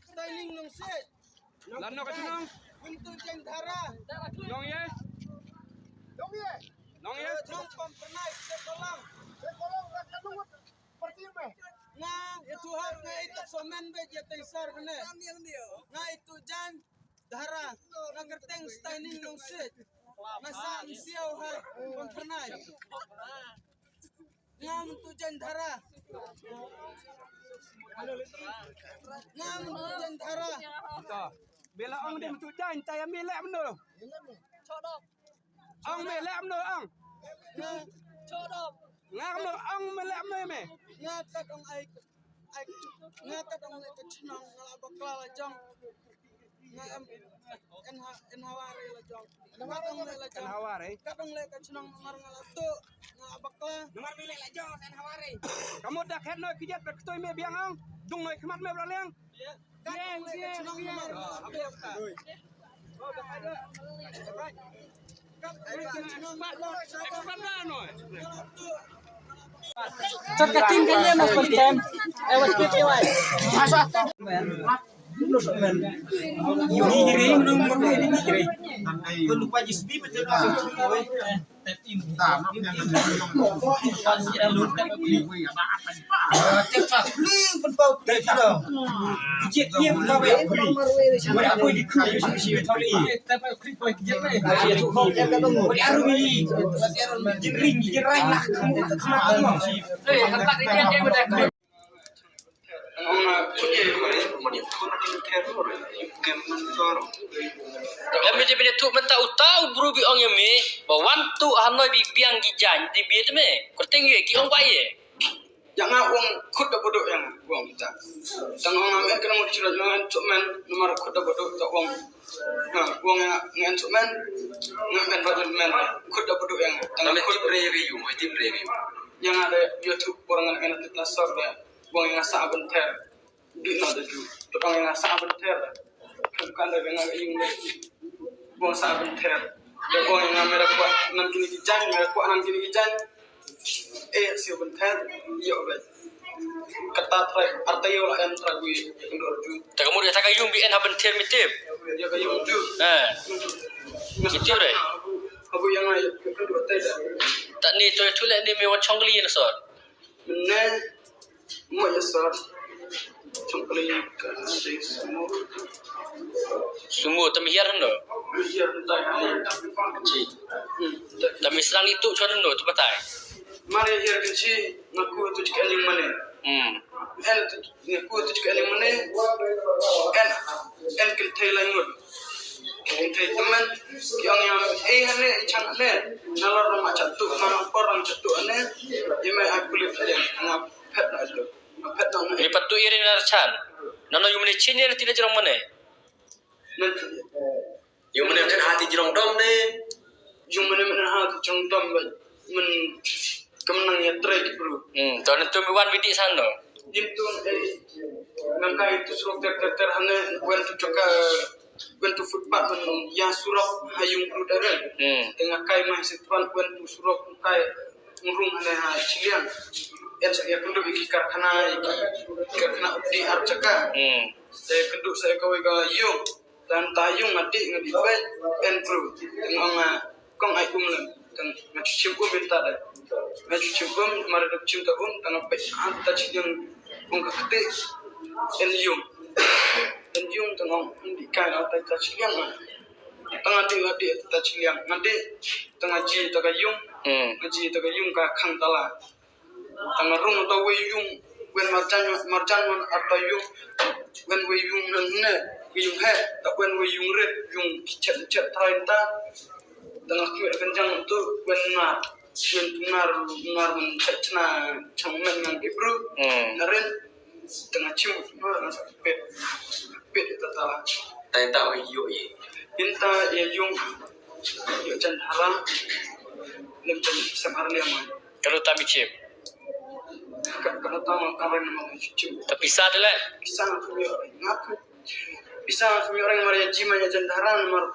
Styling nung set. Lano ka tunong? Untuk jendara. Nong ye? Nong ye? Nung pempernai sekolah. Nah, itu hak na itu somen be jateng sar bene. Nah, itu jan dara. Nah, gerteng styling nung set. Masa siau ha pempernai. Nah, untuk jendara. Nah, untuk jendara. Bela ong dia untuk jan, saya melek benar. Chodop. Ong melek benar ong. Nah, Chodop. Ngak benar ong melek benar me. ngakat ong ai ngakat ong le kecnang ngala bakla la jong ngam en haware la jong ngam le la Kan jong haware. kadang le kecnang mar ngala tu ngala bakla Nomor milik la jong en hawari. Kamu dah khat noi kijat ber ktoi me biang ong. Dung noi khmat me braleng. kadang le kecnang mar ngala tu Oh, dah ada. Chốt cả tin cái mà còn kèm. Em was good rồi. Ini kiri, menurut ini kiri. Kalau lupa JSB betul betul. Tetim. Cepat beli penbau beli sudah. Jet dia penbau beli. Boleh apa di kiri sih betul ini. Tapi klik boleh jet ni. Boleh arumi. Jering jerai lah. Tempat ini yang berdekat. Kami dia punya tu mentah utau berubi orang yang me bawan tu hanoi biang gijan di biar tu me. Kurting ye ki orang baik. jangan uang kut dah bodoh yang uang kita jangan uang amet kena mau dicurah jangan cukman nomor kut dah bodoh tak uang uang yang ngan cukman ngan badan men kut dah bodoh yang Tapi tim review, tim review. yang ada YouTube orang yang kita sor dia uang yang asa bentar di nada tu orang yang asa bentar bukan ada dengan yang uang asa bentar dan uang yang mereka buat enam kini kijan mereka buat 6 kini kijan si bentar iya bet kata try artayo lah yang teragu kendor tu Tak kamu dia tak kayung bi en haben ter mitip. dia kayu tu Gitu re. aku yang ayo kendor tadi Tak ni tu tu le ni me wan chongli na sor. mana mau ya sar cungkli ke semua Semua temihar no. biar tak Ci. Tapi serang itu chon no tu patai. mari hier kenci ngaku tu jika eling mana en ngaku tu jika eling mana en kentai langut kentai teman yang hane chang ne nalar rumah catu nama orang catu ane jeme aku lihat saja ngap pet nak tu pet nak Ni patu iri na chan. Nono yumne chinir tidak jerong mana. nanti Yung mana kan hati jerong dom ni. jum mana ha tu chang dam men kemenang ya trade bro Tu nanti me wan bidik sana. itu ngangkai itu suruh ter hane wen tu coka wen tu footpath men ya surau hayung rudaran tengah kai mah situan wen tu surau kai ngurung hane ha cilian en saya kendu iki karkhana di arcaka saya kendu saya kawai ga yung dan tayung adik ngabi baik en bro tengah kong ai kumlen teng macam minta dah macam mari dak cinta tengah pe anta cideng ong kate en yung tengah di kai ata ta cilian tengah di ta cilian nanti tengah ji ta yung ji ta yung ka khang tala tengah rung ta we yung wen marjan man ata yung wen we yung ne yung he ta wen we yung red yung chet trainta tengah kira kencang tu benar men cetna cangmen nang ibru naren tengah cium nang pet itu tala Tai tahu yo ye. inta ya yung jan haram lem samar liam Kalau tak bicip. kana tahu karen mau cium Tapi sah dia lah. bisa ngaku bisa orang Maria Jima jan haram mar